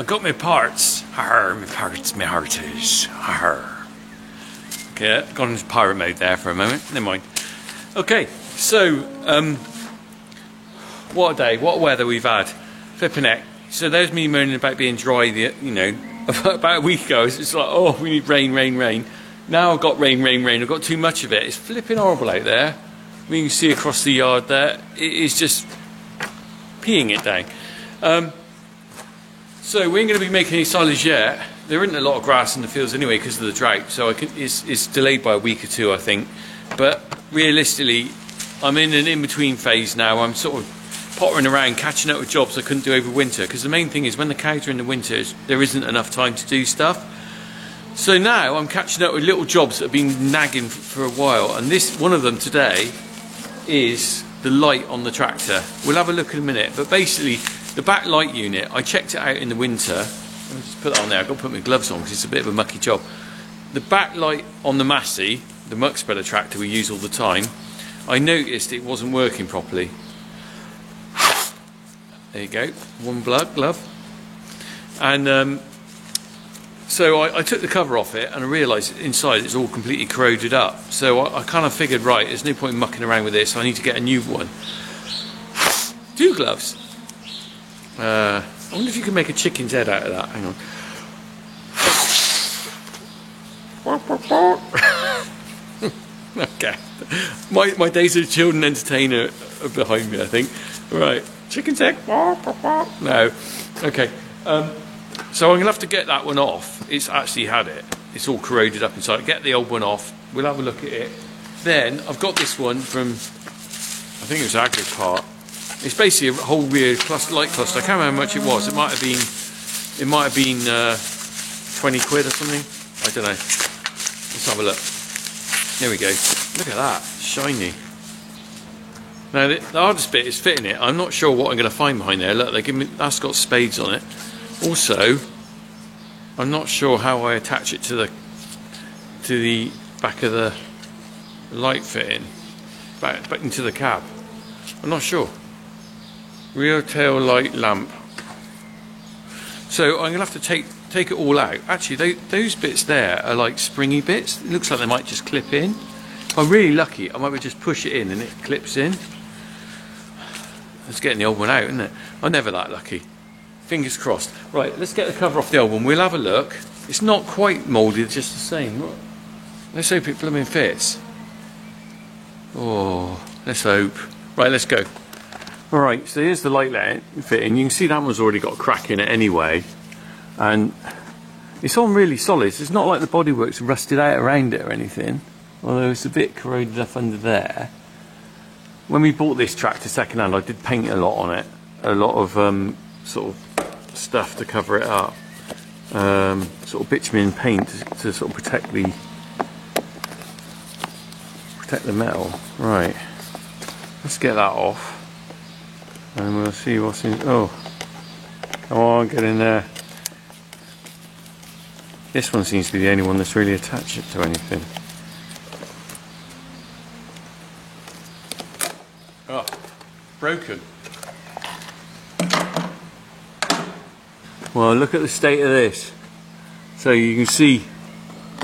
got my parts. Arr, my parts, my hearties. Arr. Okay, gone into pirate mode there for a moment. Never mind. Okay, so what a day, what a weather we've had. Flipping heck. So there's me moaning about being dry. About a week ago, it's like, oh, we need rain, rain, rain. Now I've got rain, rain, rain. I've got too much of it. It's flipping horrible out there. You can see across the yard there. It is just peeing it down. So we ain't going to be making any silage yet. There isn't a lot of grass in the fields anyway because of the drought. So it's delayed by a week or two, I think. But realistically, I'm in an in-between phase now. I'm sort of pottering around, catching up with jobs I couldn't do over winter. Because the main thing is when the cows are in the winter, there isn't enough time to do stuff. So now I'm catching up with little jobs that have been nagging for a while. And one of them today is the light on the tractor. We'll have a look in a minute. But basically, the back light unit, I checked it out in the winter. Let me just put that on there. I've got to put my gloves on because it's a bit of a mucky job. The back light on the Massey, the muck spreader tractor we use all the time, I noticed it wasn't working properly. There you go, one glove. And so I took the cover off it and I realised inside it's all completely corroded up. So I kind of figured, right, there's no point in mucking around with this, I need to get a new one. 2 gloves. I wonder if you can make a chicken's head out of that. Hang on. Okay. My days of children entertainer are behind me, I think. Right. Chicken's head. No. Okay. So I'm going to have to get that one off. It's actually had it. It's all corroded up inside. Get the old one off. We'll have a look at it. Then I've got this one from, I think it was Agripart. It's basically a whole rear light cluster. I can't remember how much it was. It might have been 20 quid or something. I don't know. Let's have a look. There we go. Look at that, shiny. Now the hardest bit is fitting it. I'm not sure what I'm going to find behind there. Look, that's got spades on it. Also, I'm not sure how I attach it to the back of the light fitting, back into the cab. I'm not sure. Rear tail light lamp. So I'm going to have to take it all out. Actually, those bits there are like springy bits. It looks like they might just clip in. If I'm really lucky, I might be just push it in and it clips in. It's getting the old one out, isn't it? I'm never that lucky. Fingers crossed. Right, let's get the cover off the old one. We'll have a look. It's not quite moulded, just the same. Let's hope it blooming fits. Oh, let's hope. Right, let's go. Alright, so here's the light fitting. You can see that one's already got a crack in it anyway. And it's on really solid. It's not like the bodywork's rusted out around it or anything. Although it's a bit corroded up under there. When we bought this tractor second hand, I did paint a lot on it. A lot of sort of stuff to cover it up. Sort of bitumen paint to sort of protect the metal. Right. Let's get that off. And we'll see what's in. Oh, come on, get in there. This one seems to be the only one that's really attached to anything. Oh, broken. Well, look at the state of this. So you can see,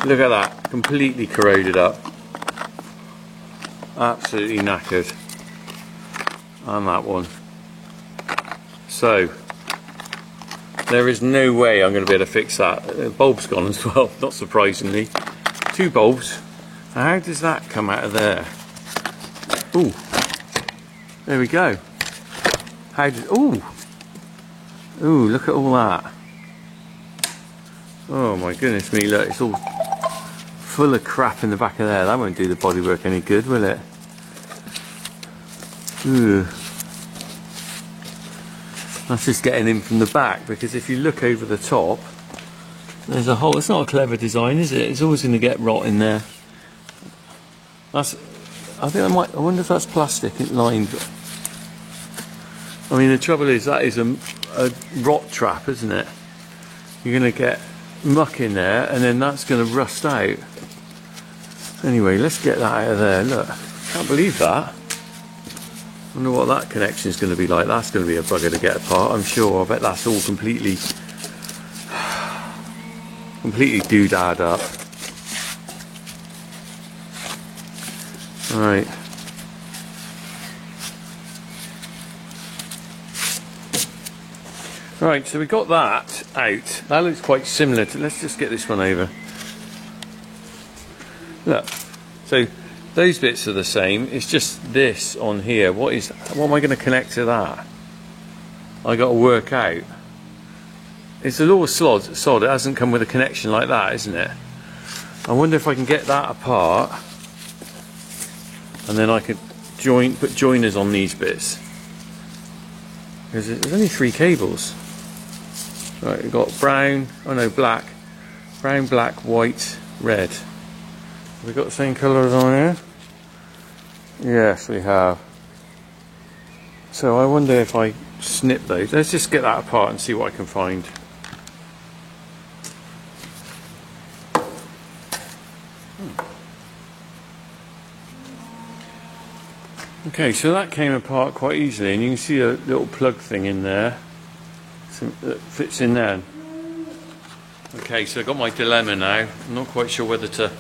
look at that, completely corroded up. Absolutely knackered. And that one. So, there is no way I'm going to be able to fix that. The bulb's gone as well, not surprisingly. 2 bulbs. How does that come out of there? Ooh, there we go. Ooh, look at all that. Oh my goodness me, look, it's all full of crap in the back of there. That won't do the bodywork any good, will it? Ooh. That's just getting in from the back, because if you look over the top, there's a hole. It's not a clever design, is it? It's always going to get rot in there. I wonder if that's plastic lined. I mean, the trouble is that is a rot trap, isn't it? You're going to get muck in there, and then that's going to rust out. Anyway, let's get that out of there. Look, can't believe that. I wonder what that connection is going to be like. That's going to be a bugger to get apart, I'm sure. I bet that's all completely completely doodad up. Right. Right, so we got that out. That looks quite similar to, let's just get this one over. Look, so those bits are the same, it's just this on here. What am I going to connect to that? I got to work out. It's a little sod, it hasn't come with a connection like that, isn't it? I wonder if I can get that apart, and then I could put joiners on these bits. Because there's only 3 cables. Right, we've got brown, oh no, black. Brown, black, white, red. Have we got the same colours on here? Yes, we have. So I wonder if I snip those. Let's just get that apart and see what I can find. Okay, so that came apart quite easily, and you can see a little plug thing in there that fits in there. Okay, so I've got my dilemma now. I'm not quite sure whether to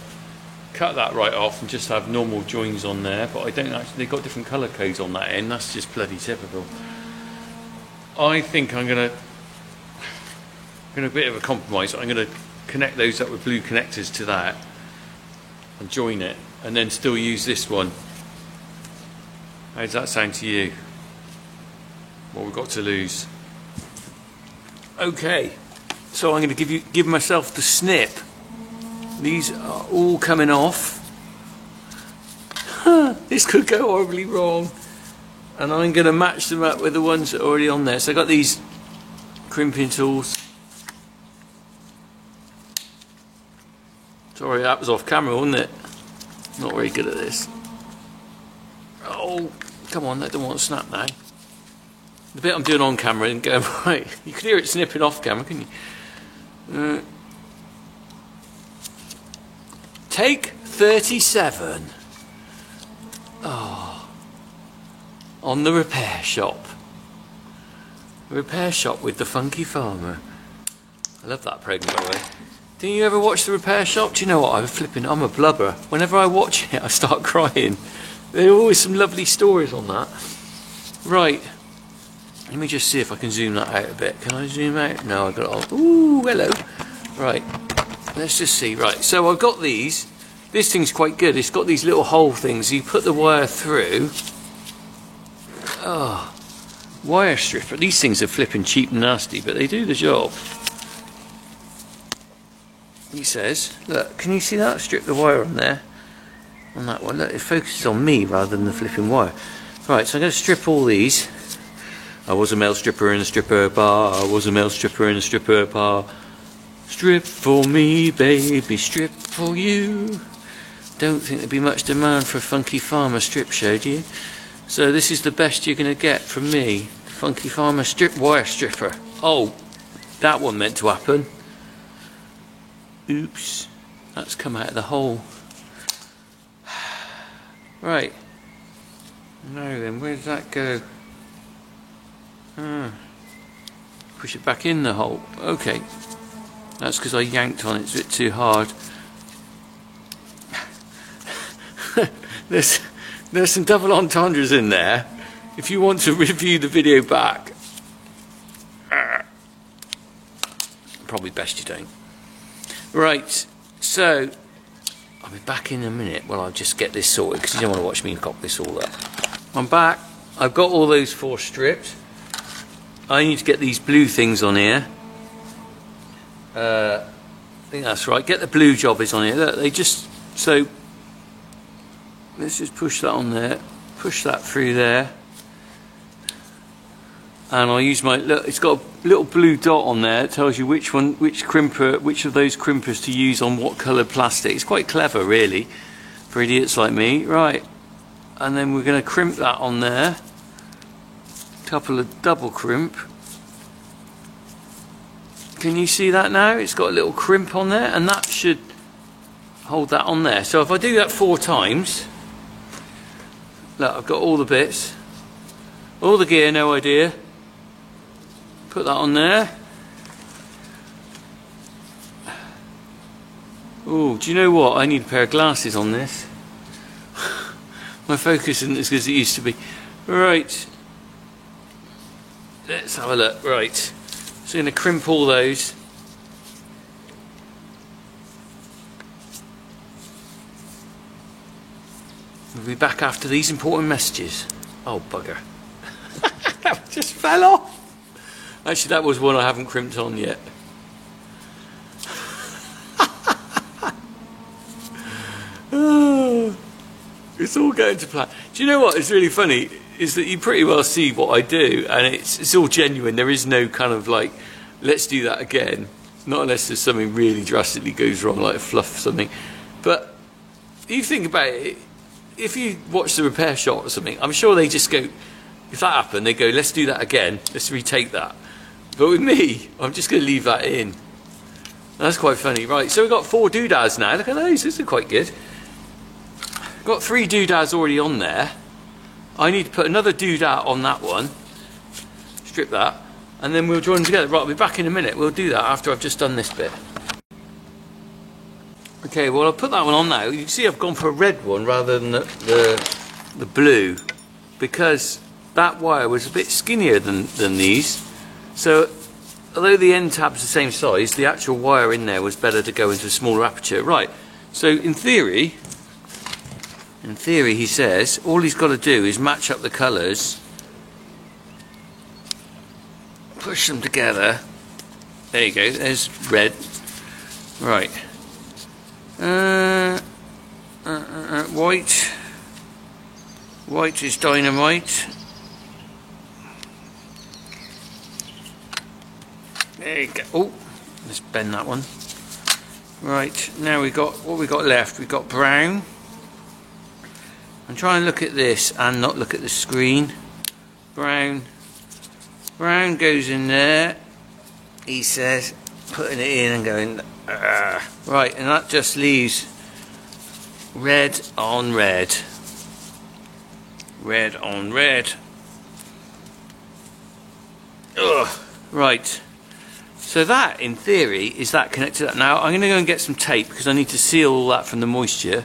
cut that right off and just have normal joins on there, but I don't actually, they've got different colour codes on that end. That's just bloody typical. I think I'm gonna a bit of a compromise. I'm gonna connect those up with blue connectors to that and join it, and then still use this one. How does that sound to you? What we've got to lose. Okay, so I'm going to give myself the snip. These are all coming off. This could go horribly wrong. And I'm going to match them up with the ones that are already on there. So I've got these crimping tools. Sorry, that was off camera, wasn't it? Not very good at this. Oh, come on, I don't want to snap now. The bit I'm doing on camera and going right. You could hear it snipping off camera, couldn't you? Take 37. Oh, on the repair shop. Repair shop with the Funky Farmer. I love that programme, by the way. Didn't you ever watch the Repair Shop? Do you know what? I'm a blubber. Whenever I watch it, I start crying. There are always some lovely stories on that. Right. Let me just see if I can zoom that out a bit. Can I zoom out? No, I got it on. Ooh, hello. Right. Let's just see. Right. So I've got these. This thing's quite good. It's got these little hole things. You put the wire through. Oh. Wire stripper. These things are flipping cheap and nasty, but they do the job. He says, look, can you see that? Strip the wire on there. On that one. Look, it focuses on me rather than the flipping wire. Right, so I'm going to strip all these. I was a male stripper in a stripper bar. I was a male stripper in a stripper bar. Strip for me, baby, strip for you. Don't think there'd be much demand for a Funky Farmer strip show, do you? So this is the best you're going to get from me. Funky Farmer strip wire stripper. Oh, that one meant to happen. Oops, that's come out of the hole. Right. Now then, where does that go? Push it back in the hole. Okay. That's because I yanked on it, it's a bit too hard. There's some double entendres in there. If you want to review the video back, probably best you don't. Right, so I'll be back in a minute. Well, I'll just get this sorted because you don't want to watch me cock this all up. I'm back. I've got all those 4 strips. I need to get these blue things on here. I think that's right. Get the blue jobbies on here. Look, they just, so let's just push that on there. Push that through there. And I'll use my, look, it's got a little blue dot on there. It tells you which one, which of those crimpers to use on what coloured plastic. It's quite clever, really, for idiots like me. Right, and then we're going to crimp that on there. Couple of double crimp. Can you see that now? It's got a little crimp on there, and that should hold that on there. So if I do that 4 times, look, I've got all the bits, all the gear, no idea. Put that on there. Oh, do you know what? I need a pair of glasses on this. My focus isn't as good as it used to be. Right. Let's have a look. Right. So I'm going to crimp all those. We'll be back after these important messages. Oh, bugger. That just fell off. Actually, that was one I haven't crimped on yet. It's all going to plan. Do you know what is really funny? Is that you pretty well see what I do, and it's all genuine. There is no kind of like, let's do that again. Not unless there's something really drastically goes wrong, like a fluff or something. But you think about it, if you watch the repair shot or something, I'm sure they just go, if that happened, they go, let's do that again, let's retake that. But with me, I'm just going to leave that in. That's quite funny. Right, so we've got 4 doodads now. Look at those, these are quite good. Got 3 doodads already on there. I need to put another doodad on that one. Strip that. And then we'll join them together. Right, I'll be back in a minute. We'll do that after I've just done this bit. Okay, well I'll put that one on now. You can see I've gone for a red one rather than the blue, because that wire was a bit skinnier than these. So although the end tab's the same size, the actual wire in there was better to go into a smaller aperture. Right, so in theory he says all he's got to do is match up the colours, push them together. There you go, there's red. Right. White. White is dynamite. There you go. Oh, let's bend that one. Right, now we got what we got left. We've got brown. I'm trying to look at this and not look at the screen. Brown. Brown goes in there. He says, putting it in and going. Right, and that just leaves red on red. Red on red. Ugh. Right. So that, in theory, is that connected to that. Now, I'm going to go and get some tape because I need to seal all that from the moisture,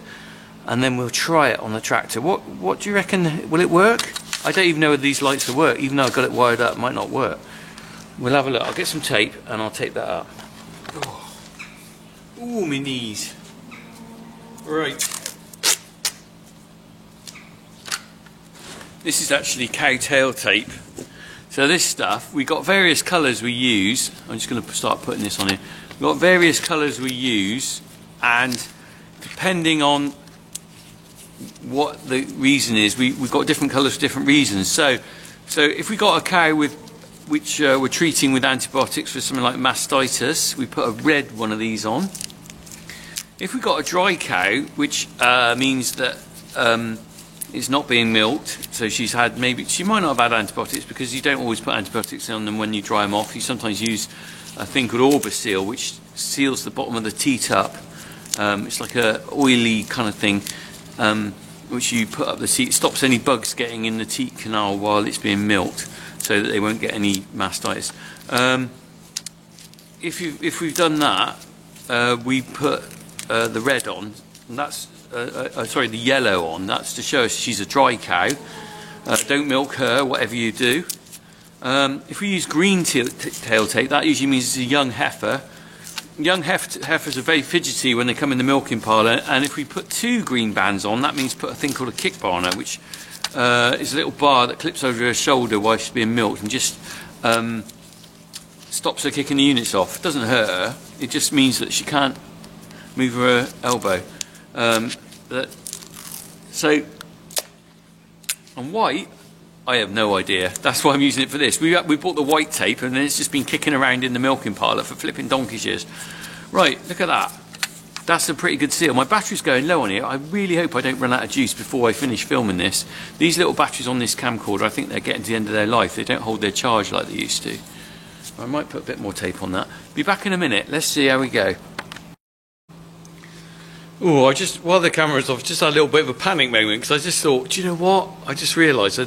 and then we'll try it on the tractor. What do you reckon? Will it work? I don't even know whether these lights will work. Even though I've got it wired up, it might not work. We'll have a look. I'll get some tape and I'll tape that up. Oh. Ooh, my knees. Right. This is actually cowtail tape. So this stuff, we got various colours we use. I'm just going to start putting this on here. We've got various colours we use, and depending on what the reason is, we've got different colours for different reasons. So if we got a cow which we're treating with antibiotics for something like mastitis, we put a red one of these on. If we got a dry cow, which means that it's not being milked, so she might not have had antibiotics, because you don't always put antibiotics on them when you dry them off. You sometimes use a thing called Orbisil, which seals the bottom of the teat up. It's like a oily kind of thing, which you put up the teat. It stops any bugs getting in the teat canal while it's being milked, so that they won't get any mastitis. If we've done that, we put the red on, and that's sorry, the yellow on. That's to show us she's a dry cow. Don't milk her, whatever you do. If we use green tail tape, that usually means it's a young heifer. Young heifers are very fidgety when they come in the milking parlour, and if we put 2 green bands on, that means put a thing called a kick bar on her, which is a little bar that clips over her shoulder while she's being milked and just stops her kicking the units off. It doesn't hurt her, it just means that she can't move her elbow. So on white, I have no idea. That's why I'm using it for this. We bought the white tape, and then it's just been kicking around in the milking parlour for flipping donkey's years. Right, look at that. That's a pretty good seal. My battery's going low on here. I really hope I don't run out of juice before I finish filming this. These little batteries on this camcorder, I think they're getting to the end of their life. They don't hold their charge like they used to. I might put a bit more tape on that. Be back in a minute. Let's see how we go. Oh, while the camera's off, just had a little bit of a panic moment, because I just thought, do you know what? I just realised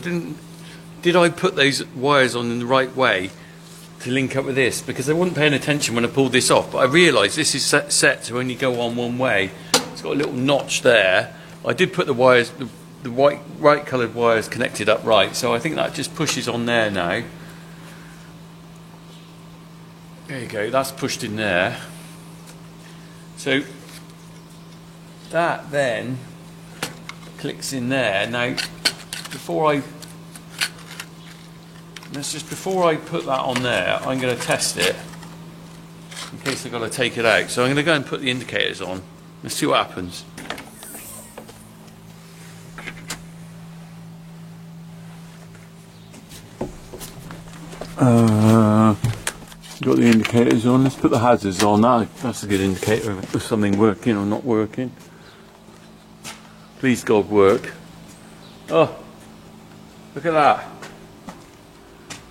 did I put those wires on in the right way to link up with this, because I wasn't paying attention when I pulled this off, but I realised this is set to only go on one way. It's got a little notch there. I did put the wires, the right coloured wires connected up right, so I think that just pushes on there now. There you go, that's pushed in there. So that then clicks in there. Now before I put that on there, I'm going to test it in case I've got to take it out. So I'm going to go and put the indicators on. Let's see what happens. Got the indicators on. Let's put the hazards on. That's a good indicator of something working or not working. Please God work. Oh, look at that.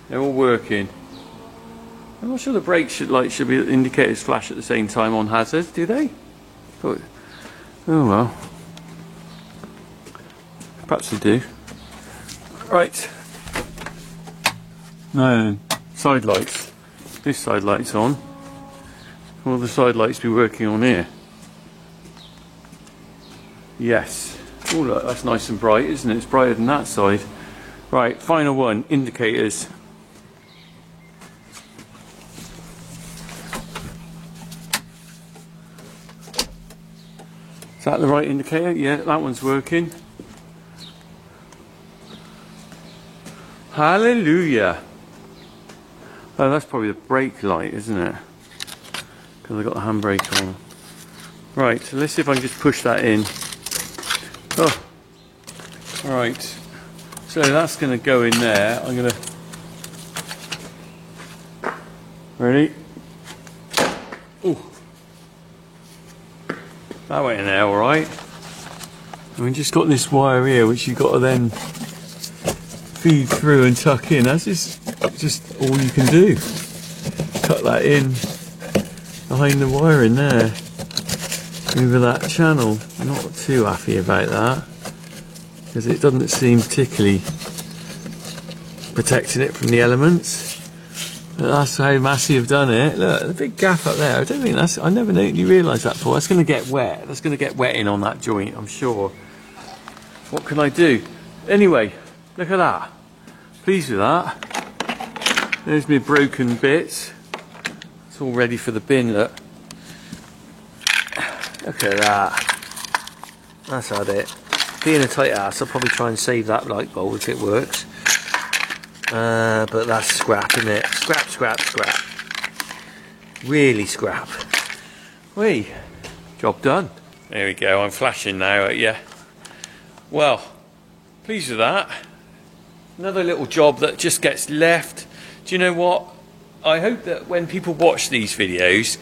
They're all working. I'm not sure the brakes should be indicators flash at the same time on hazards, do they? Oh well. Perhaps they do. Right. Now, side lights. This side light's on. Will the side lights be working on here? Yes. Oh look, that's nice and bright, isn't it? It's brighter than that side. Right, final one, indicators. Is that the right indicator? Yeah, that one's working. Hallelujah. Oh, that's probably the brake light, isn't it? Because I've got the handbrake on. Right, so let's see if I can just push that in. Oh, alright. So that's going to go in there. I'm going to... Ready? Ooh. That went in there, alright. And we've just got this wire here, which you've got to then feed through and tuck in. That's just all you can do. Cut that in behind the wire in there over that channel. I'm not too happy about that because it doesn't seem particularly protecting it from the elements. But that's how Massey have done it. Look, the big gap up there. I don't think that's... I never really realised that before. That's going to get wet. That's going to get wet in on that joint, I'm sure. What can I do? Anyway, look at that. Pleased with that. There's my broken bits. It's all ready for the bin, look. Look at that. That's had it. Being a tight ass, I'll probably try and save that light bulb if it works. But that's scrap, isn't it? Scrap, scrap, scrap. Really scrap. Whee! Job done. There we go, I'm flashing now at you. Well, pleased with that. Another little job that just gets left. Do you know what? I hope that when people watch these videos,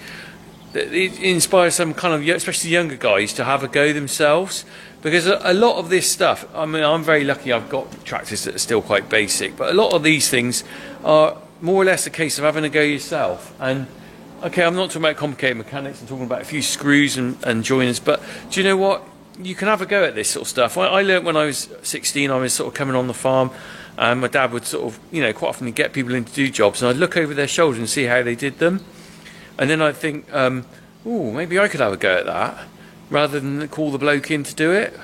that it inspires some kind of, especially younger guys, to have a go themselves. Because a lot of this stuff, I mean, I'm very lucky I've got tractors that are still quite basic, but a lot of these things are more or less a case of having a go yourself. And okay, I'm not talking about complicated mechanics, I'm talking about a few screws and joiners, but do you know what? You can have a go at this sort of stuff. I learnt when I was 16, I was sort of coming on the farm, and my dad would sort of, you know, quite often get people in to do jobs, and I'd look over their shoulder and see how they did them. And then I'd think, oh, maybe I could have a go at that, rather than call the bloke in to do it.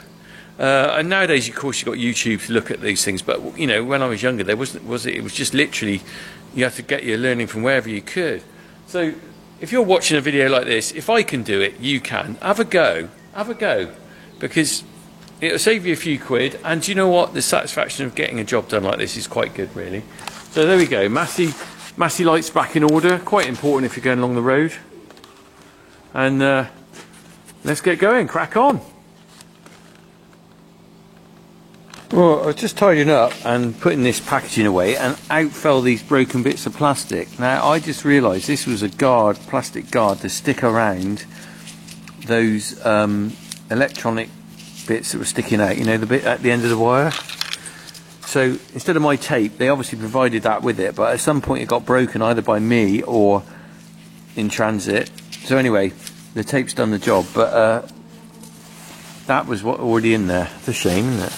And nowadays, of course, you've got YouTube to look at these things, but, you know, when I was younger, there wasn't, it was just literally, you had to get your learning from wherever you could. So, if you're watching a video like this, if I can do it, you can. Have a go. Have a go. Because it'll save you a few quid, and do you know what? The satisfaction of getting a job done like this is quite good, really. So there we go. Massey lights back in order. Quite important if you're going along the road. And let's get going. Crack on. Well, I was just tidying up and putting this packaging away, and out fell these broken bits of plastic. Now, I just realised this was a guard, plastic guard, to stick around those electronic bits that were sticking out, you know, the bit at the end of the wire. So instead of my tape, they obviously provided that with it, but at some point it got broken either by me or in transit. So anyway, the tape's done the job, but that was what already in there. It's a shame, isn't it?